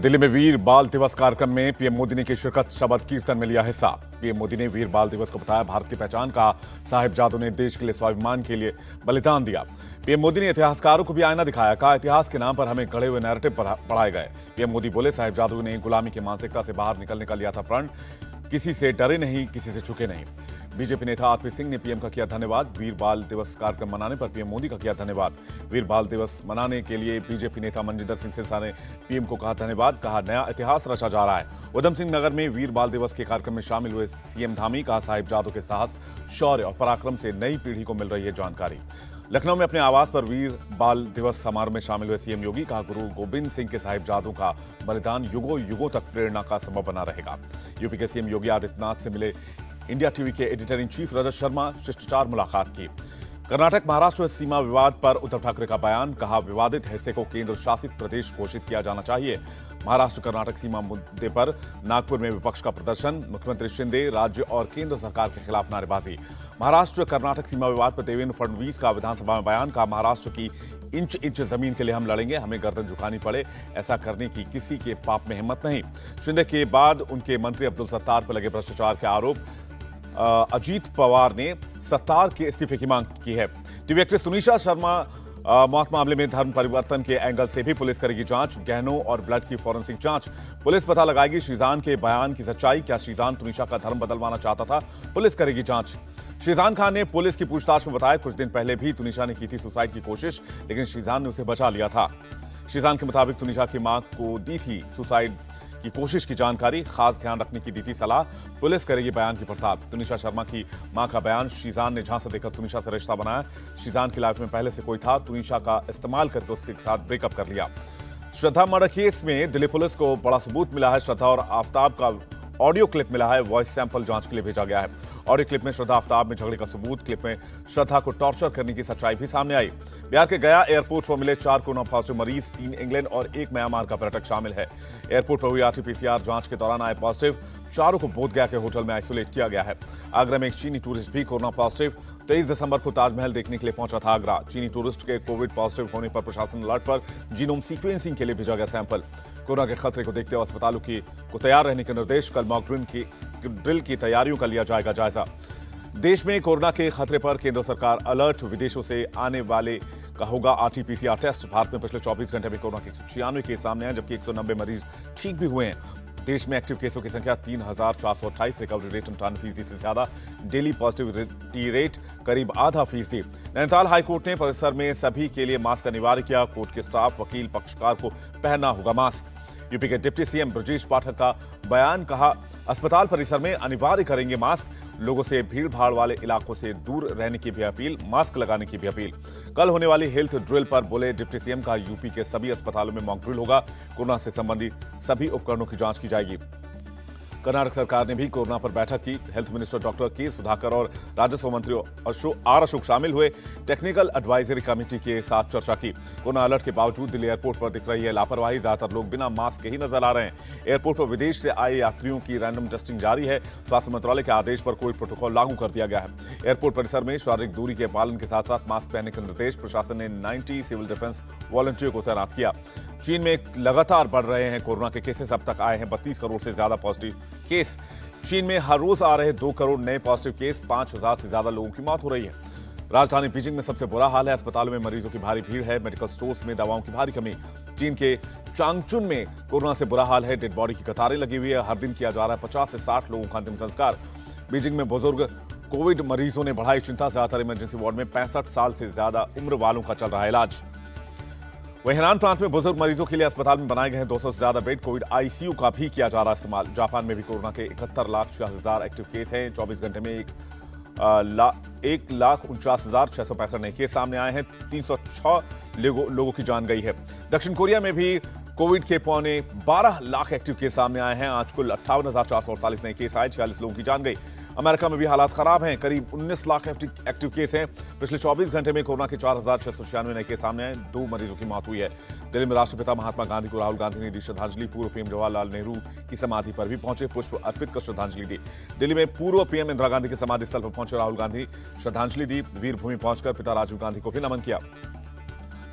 दिल्ली में वीर बाल दिवस कार्यक्रम में पीएम मोदी ने की शिरकत, शबद कीर्तन में लिया हिस्सा। पीएम मोदी ने वीर बाल दिवस को बताया भारत की पहचान, कहा साहिबजादों ने देश के लिए स्वाभिमान के लिए बलिदान दिया। पीएम मोदी ने इतिहासकारों को भी आईना दिखाया, कहा इतिहास के नाम पर हमें गढ़े हुए नैरेटिव पढ़ाए गए। पीएम मोदी बोले साहिबजादों ने गुलामी की मानसिकता से बाहर निकलने का लिया था प्रण, किसी से डरे नहीं, किसी से चुके नहीं। बीजेपी नेता आरपी सिंह ने पीएम का किया धन्यवाद। वीर बाल दिवस कार्यक्रम मनाने पर पीएम मोदी का किया धन्यवाद। वीर बाल दिवस मनाने के लिए बीजेपी नेता मनजिंदर सिंह सिरसा ने पीएम को कहा धन्यवाद, कहा नया इतिहास रचा जा रहा है। उधम सिंह नगर में वीर बाल दिवस के कार्यक्रम में शामिल हुए सीएम धामी, कहा साहिबजादों के साहस, शौर्य और पराक्रम से नई पीढ़ी को मिल रही है जानकारी। लखनऊ में अपने आवास पर वीर बाल दिवस समारोह में शामिल हुए सीएम योगी, कहा गुरु गोविंद सिंह के साहिबजादों का बलिदान युगों युगों तक प्रेरणा का सबब बना रहेगा। यूपी के सीएम योगी आदित्यनाथ से मिले इंडिया टीवी के editor in chief Rajat Sharma, शिष्टाचार मुलाकात की। कर्नाटक महाराष्ट्र सीमा विवाद पर उद्धव ठाकरे का बयान, कहा विवादित हिस्से को केंद्र शासित प्रदेश घोषित किया जाना चाहिए। महाराष्ट्र कर्नाटक सीमा मुद्दे पर नागपुर में विपक्ष का प्रदर्शन, मुख्यमंत्री शिंदे राज्य और केंद्र सरकार के खिलाफ नारेबाजी। महाराष्ट्र कर्नाटक सीमा विवाद पर देवेंद्र फडणवीस का विधानसभा में बयान, कहा महाराष्ट्र की इंच इंच जमीन के लिए हम लड़ेंगे, हमें गर्दन झुकानी पड़े ऐसा करने की किसी के पाप में हिम्मत नहीं। शिंदे के बाद उनके मंत्री अब्दुल सत्तार पर लगे भ्रष्टाचार के आरोप, अजीत पवार ने सत्तार के इस्तीफे की मांग की है। टीवी एक्ट्रेस तुनिशा शर्मा मौत मामले में धर्म परिवर्तन के एंगल से भी पुलिस करेगी जांच, गहनों और ब्लड की फॉरेंसिक जांच। पुलिस पता लगाएगी शीजान के बयान की सच्चाई, क्या शीजान तुनिशा का धर्म बदलवाना चाहता था, पुलिस करेगी जांच। शीजान खान ने पुलिस की पूछताछ में बताया कुछ दिन पहले भी तुनिशा ने की थी सुसाइड की कोशिश, लेकिन शीजान ने उसे बचा लिया था। शीजान के मुताबिक तुनिशा की मां को दी थी सुसाइड की कोशिश की जानकारी, खास ध्यान रखने की दी थी सलाह, पुलिस करेगी बयान की पड़ताल। तुनिशा शर्मा की मां का बयान, शीजान ने झांसा देकर तुनिशा से रिश्ता बनाया। शीजान की लाइफ में पहले से कोई था, तुनिशा का इस्तेमाल करके उसके साथ ब्रेकअप कर लिया। श्रद्धा मर्डर केस में दिल्ली पुलिस को बड़ा सबूत मिला है। श्रद्धा और आफ्ताब का ऑडियो क्लिप मिला है, वॉइस सैंपल जांच के लिए भेजा गया है। ऑडियो क्लिप में श्रद्धा आफ्ताब में झगड़े का सबूत, क्लिप में श्रद्धा को टॉर्चर करने की सच्चाई भी सामने आई। बिहार के गया एयरपोर्ट पर मिले 4 कोरोना पॉजिटिव मरीज, 3 इंग्लैंड और 1 म्यांमार का पर्यटक शामिल है। एयरपोर्ट पर हुई आरटीपीसीआर जांच के दौरान आए पॉजिटिव, चारों को बोधगया के होटल में आइसोलेट किया गया है। आगरा में एक चीनी टूरिस्ट भी कोरोना पॉजिटिव, 23 दिसंबर को ताजमहल देखने के लिए पहुंचा था आगरा। चीनी टूरिस्ट के कोविड पॉजिटिव होने पर प्रशासन अलर्ट पर, जीनोम सीक्वेंसिंग के लिए भेजा गया सैंपल। कोरोना के खतरे को देखते हुए अस्पतालों को तैयार रहने के निर्देश, कल मॉक ड्रिल की तैयारियों का लिया जाएगा जायजा। देश में कोरोना के खतरे पर केंद्र सरकार अलर्ट, विदेशों से आने वाले का होगा आरटीपीसीआर टेस्ट। भारत में पिछले 24 घंटे में कोरोना के 196 केस सामने आए, जबकि 190 मरीज ठीक भी हुए हैं। देश में एक्टिव केसों की संख्या 3,428, रिकवरी रेट 98% से ज्यादा, डेली पॉजिटिविटी रेट करीब आधा फीसदी। नैनीताल हाईकोर्ट ने परिसर में सभी के लिए मास्क अनिवार्य किया, कोर्ट के स्टाफ, वकील, पक्षकार को पहनना होगा मास्क। यूपी के डिप्टी सीएम ब्रजेश पाठक का बयान, कहा अस्पताल परिसर में अनिवार्य करेंगे मास्क, लोगों से भीड़ भाड़ वाले इलाकों से दूर रहने की भी अपील, मास्क लगाने की भी अपील। कल होने वाली हेल्थ ड्रिल पर बोले डिप्टी सीएम, का यूपी के सभी अस्पतालों में मॉक ड्रिल होगा, कोरोना से संबंधित सभी उपकरणों की जांच की जाएगी। कर्नाटक सरकार ने भी कोरोना पर बैठक की। हेल्थ मिनिस्टर डॉक्टर के सुधाकर और राजस्व मंत्री आर अशोक शामिल हुए। टेक्निकल एडवाइजरी कमेटी के साथ चर्चा की। कोरोना अलर्ट के बावजूद दिल्ली एयरपोर्ट पर दिख रही है लापरवाही, ज्यादातर लोग बिना मास्क के ही नजर आ रहे हैं। एयरपोर्ट पर विदेश से आए यात्रियों की रैंडम टेस्टिंग जारी है। स्वास्थ्य मंत्रालय के आदेश पर कोविड प्रोटोकॉल लागू कर दिया गया है। एयरपोर्ट परिसर में शारीरिक दूरी के पालन के साथ साथ मास्क पहनने के निर्देश, प्रशासन ने 90 सिविल डिफेंस वॉलंटियर को तैनात किया। चीन में लगातार बढ़ रहे हैं कोरोना के केसेस, अब तक आए हैं 32 करोड़ से ज्यादा पॉजिटिव केस। चीन में हर रोज आ रहे 2 करोड़ नए पॉजिटिव केस, 5,000 से ज्यादा लोगों की मौत हो रही है। राजधानी बीजिंग में सबसे बुरा हाल है, अस्पतालों में मरीजों की भारी भीड़ है, मेडिकल स्टोर्स में दवाओं की भारी कमी। चीन के चांगचुन में कोरोना से बुरा हाल है, डेड बॉडी की कतारें लगी हुई है, हर दिन किया जा रहा है 50 से 60 लोगों का अंतिम संस्कार। बीजिंग में बुजुर्ग कोविड मरीजों ने बढ़ाई चिंता, ज्यादातर इमरजेंसी वार्ड में 65 साल से ज्यादा उम्र वालों का चल रहा है इलाज। वहीं हेनान प्रांत में बुजुर्ग मरीजों के लिए अस्पताल में बनाए गए हैं 200 से ज्यादा बेड, कोविड आईसीयू का भी किया जा रहा है इस्तेमाल। जापान में भी कोरोना के 71,06,000 एक्टिव केस हैं। 24 घंटे में 1,49,665 नए केस सामने आए हैं, 306 लोगों की जान गई है। दक्षिण कोरिया में भी कोविड के 12 लाख एक्टिव केस सामने आए हैं। आज कुल 58,448 नए केस आए, 46 लोगों की जान गई। अमेरिका में भी हालात खराब हैं, करीब 19 लाख एक्टिव केस हैं। पिछले 24 घंटे में कोरोना के 4,696 नए केस सामने आए, 2 मरीजों की मौत हुई है। दिल्ली में राष्ट्रपिता महात्मा गांधी को राहुल गांधी ने दी श्रद्धांजलि। पूर्व पीएम जवाहरलाल नेहरू की समाधि पर भी पहुंचे, पुष्प अर्पित कर श्रद्धांजलि दी। दिल्ली में पूर्व पीएम इंदिरा गांधी के समाधि स्थल पर पहुंचे राहुल गांधी, श्रद्धांजलि दी। वीर भूमि पहुंचकर पिता राजीव गांधी को भी नमन किया।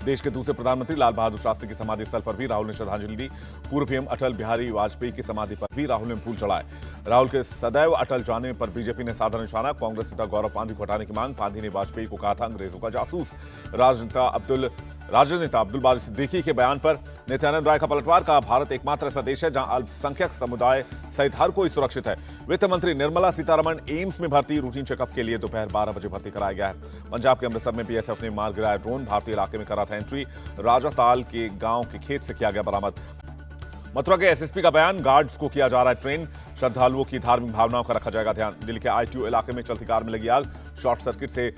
देश के दूसरे प्रधानमंत्री लाल बहादुर शास्त्री की समाधि स्थल पर भी राहुल ने श्रद्धांजलि दी। पूर्व पीएम अटल बिहारी वाजपेयी की समाधि पर भी राहुल ने फूल चढ़ाए। राहुल के सदैव अटल जाने पर बीजेपी ने साधा निशाना। कांग्रेस नेता गौरव पांधी को हटाने की मांग। पांधी ने वाजपेयी को कहा था अंग्रेजों का जासूस। राजनेता अब्दुल बारी सिद्दीकी के बयान पर नित्यानंद राय का पलटवार। कहा भारत एकमात्र ऐसा देश है जहां अल्पसंख्यक समुदाय सहित हर कोई सुरक्षित है। वित्त मंत्री निर्मला सीतारमण एम्स में भर्ती। रूटीन चेकअप के लिए दोपहर 12 बजे भर्ती कराया गया है। पंजाब के अमृतसर में बीएसएफ ने मार गिराया ड्रोन। भारतीय इलाके में करा था एंट्री। राजाताल के गांव के खेत से किया गया बरामद। मथुरा के एसएसपी का बयान। गार्ड्स को किया जा रहा है ट्रेन। श्रद्धालुओं की धार्मिक भावनाओं का रखा जाएगा ध्यान। दिल्ली के आईटीओ इलाके में चलती कार में लगी आग। शॉर्ट सर्किट से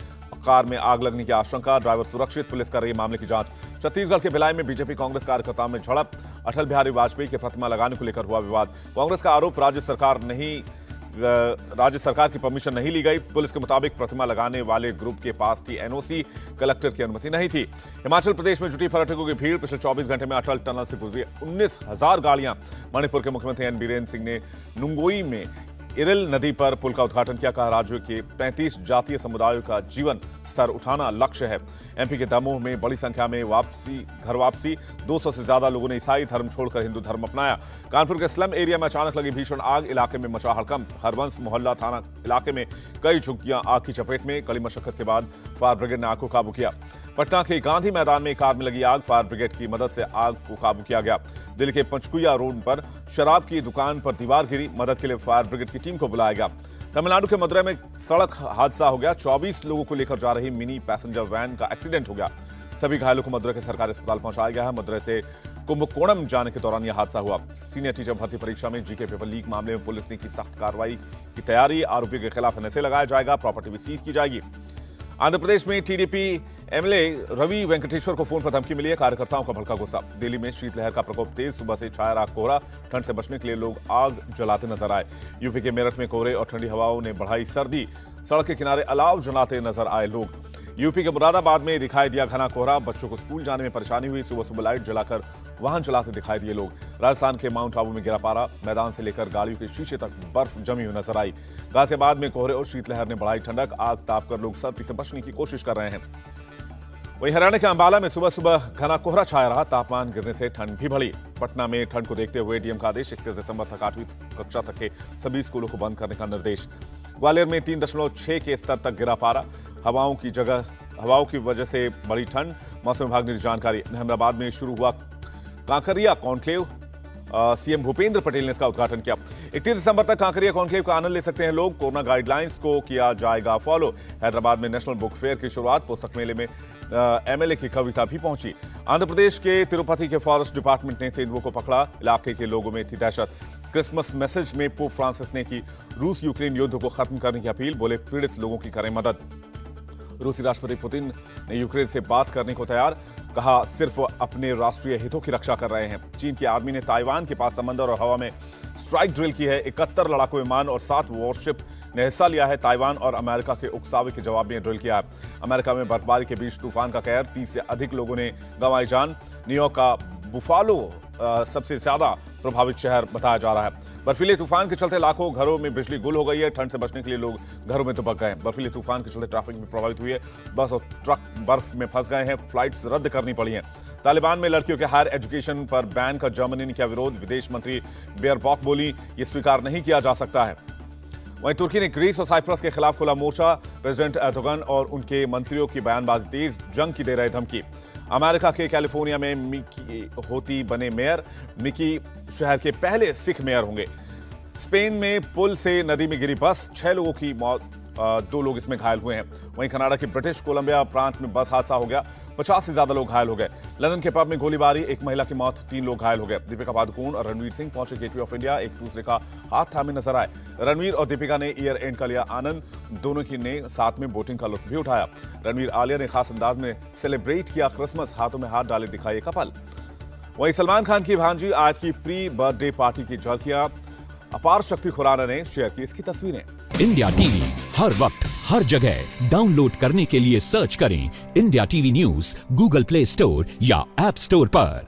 कार में आग लगने की आशंका। ड्राइवर सुरक्षित। पुलिस कर रही है मामले की जांच। छत्तीसगढ़ के भिलाई में बीजेपी कांग्रेस कार्यकर्ताओं में झड़प। अटल बिहारी वाजपेयी की प्रतिमा लगाने को लेकर हुआ विवाद। कांग्रेस का आरोप राज्य सरकार की परमिशन नहीं ली गई। पुलिस के मुताबिक प्रतिमा लगाने वाले ग्रुप के पास थी एनओसी। कलेक्टर की अनुमति नहीं थी। हिमाचल प्रदेश में जुटी पर्यटकों की भीड़। पिछले 24 घंटे में अटल टनल से गुजरी 19,000 गाड़ियां। मणिपुर के मुख्यमंत्री एन बीरेन सिंह ने नुंगोई में इरिल नदी पर पुल का उद्घाटन किया। कहा राज्य के 35 जातीय समुदायों का जीवन स्तर उठाना लक्ष्य है। एमपी के दमोह में बड़ी संख्या में घर वापसी। 200 से ज्यादा लोगों ने ईसाई धर्म छोड़कर हिंदू धर्म अपनाया। कानपुर के स्लम एरिया में अचानक लगी भीषण आग। इलाके में मचा हड़कंप। हरवंश मोहल्ला थाना इलाके में कई झुग्गियां आग की चपेट में। कड़ी मशक्कत के बाद फायर ब्रिगेड ने आग को काबू किया। पटना के गांधी मैदान में एक कार में लगी आग। फायर ब्रिगेड की मदद से आग को काबू किया गया। दिल्ली के पंचकुया रोड पर शराब की दुकान पर दीवार गिरी। मदद के लिए फायर ब्रिगेड की टीम को बुलाया गया। तमिलनाडु के मदुरै में सड़क हादसा हो गया। 24 लोगों को लेकर जा रही मिनी पैसेंजर वैन का एक्सीडेंट हो गया। सभी घायलों को मदुरै के सरकारी अस्पताल पहुंचाया गया है। मदुरै से कुंभकोणम जाने के दौरान यह हादसा हुआ। सीनियर टीचर भर्ती परीक्षा में जीके पेपर लीक मामले में पुलिस ने की सख्त कार्रवाई की तैयारी। आरोपियों के खिलाफ एनएसए लगाया जाएगा। प्रॉपर्टी भी सीज की जाएगी। आंध्र प्रदेश में टीडीपी एमएलए रवि वेंकटेश्वर को फोन पर धमकी मिली है। कार्यकर्ताओं का भड़का गुस्सा। दिल्ली में शीतलहर का प्रकोप तेज। सुबह से छाया रहा कोहरा। ठंड से बचने के लिए लोग आग जलाते नजर आए। यूपी के मेरठ में कोहरे और ठंडी हवाओं ने बढ़ाई सर्दी। सड़क के किनारे अलाव जलाते नजर आए लोग। यूपी के मुरादाबाद में दिखाई दिया घना कोहरा। बच्चों को स्कूल जाने में परेशानी हुई। सुबह सुबह लाइट जलाकर वाहन चलाते दिखाई दिए लोग। राजस्थान के माउंट आबू में गिरा पारा। मैदान से लेकर गाड़ियों के शीशे तक बर्फ जमी हुई नजर आई। गाजियाबाद में कोहरे और शीतलहर ने बढ़ाई ठंडक। आग ताप कर लोग सर्दी से बचने की कोशिश कर रहे हैं। वहीं हरियाणा के अंबाला में सुबह सुबह घना कोहरा छाया रहा। तापमान गिरने से ठंड भी बढ़ी। पटना में ठंड को देखते हुए डीएम का आदेश। 31 दिसंबर तक 8वीं कक्षा तक के सभी स्कूलों को बंद करने का निर्देश। ग्वालियर में 3.6 के स्तर तक गिरा पारा। हवाओं की वजह से बढ़ी ठंड। मौसम विभाग ने जानकारी। अहमदाबाद में शुरू हुआ कांकरिया कॉन्क्लेव। सीएम भूपेंद्र पटेल ने इसका उद्घाटन किया। 31 दिसंबर तक कांकरिया कॉन्क्लेव का आनंद ले सकते हैं लोग। कोरोना गाइडलाइंस को किया जाएगा फॉलो। हैदराबाद में नेशनल बुक फेयर की शुरुआत। पुस्तक मेले में एमएलए की कविता भी पहुंची। आंध्र प्रदेश के तिरुपति के फॉरेस्ट डिपार्टमेंट ने तेंदुओं को पकड़ा। इलाके के लोगों में थी दहशत। क्रिसमस मैसेज में पोप फ्रांसिस ने की रूस यूक्रेन युद्ध को खत्म करने की अपील। बोले पीड़ित लोगों की करें मदद। रूसी राष्ट्रपति पुतिन ने यूक्रेन से बात करने को तैयार। कहा सिर्फ अपने राष्ट्रीय हितों की रक्षा कर रहे हैं। चीन की आर्मी ने ताइवान के पास समंदर और हवा में स्ट्राइक ड्रिल की है। 71 लड़ाकू विमान और 7 वॉरशिप ने हिस्सा लिया है। ताइवान और अमेरिका के उकसावे के जवाब में ड्रिल किया है। अमेरिका में बर्फबारी के बीच तूफान का कहर। 30 से अधिक लोगों ने गंवाई जान। न्यूयॉर्क का बुफालो सबसे ज्यादा प्रभावित शहर बताया जा रहा है। बर्फीले तूफान के चलते लाखों घरों में बिजली गुल हो गई है। ठंड से बचने के लिए लोग घरों में दुबक गए। बर्फीले तूफान के चलते ट्रैफिक में प्रभावित हुई है। बस और ट्रक बर्फ में फंस गए हैं। फ्लाइट्स रद्द करनी पड़ी हैं। तालिबान में लड़कियों के हायर एजुकेशन पर बैन का जर्मनी ने किया विरोध। विदेश मंत्री बेयरबॉक बोली ये स्वीकार नहीं किया जा सकता है। वहीं तुर्की ने ग्रीस और साइप्रस के खिलाफ खुला मोर्चा। प्रेसिडेंट एर्दोगन और उनके मंत्रियों की बयानबाजी तेज। जंग की दे रहे धमकी। अमेरिका के कैलिफोर्निया में मिकी होती बने मेयर। मिकी शहर के पहले सिख मेयर होंगे। स्पेन में पुल से नदी में गिरी बस। 6 लोगों की मौत, 2 लोग इसमें घायल हुए हैं। वहीं कनाडा के ब्रिटिश कोलंबिया प्रांत में बस हादसा हो गया। 50 से ज्यादा लोग घायल हो गए। लंदन के पब में गोलीबारी। 1 महिला की मौत, 3 लोग घायल हो गए। दीपिका पादुकोण और रणवीर सिंह पहुंचे गेटवे ऑफ इंडिया। एक दूसरे का हाथ थामे नजर आए। रणवीर और दीपिका ने ईयर एंड का लिया आनंद। दोनों की ने साथ में बोटिंग का लुत्फ भी उठाया। रणवीर आलिया ने खास अंदाज में सेलिब्रेट किया क्रिसमस। हाथों में हाथ डाले दिखाई कपल। वहीं सलमान खान की भांजी आज की प्री बर्थडे पार्टी की झलकियां अपार शक्ति खुराना ने शेयर की इसकी तस्वीरें। इंडिया टीवी हर वक्त हर जगह डाउनलोड करने के लिए सर्च करें India TV news Google play store या ऐप स्टोर पर।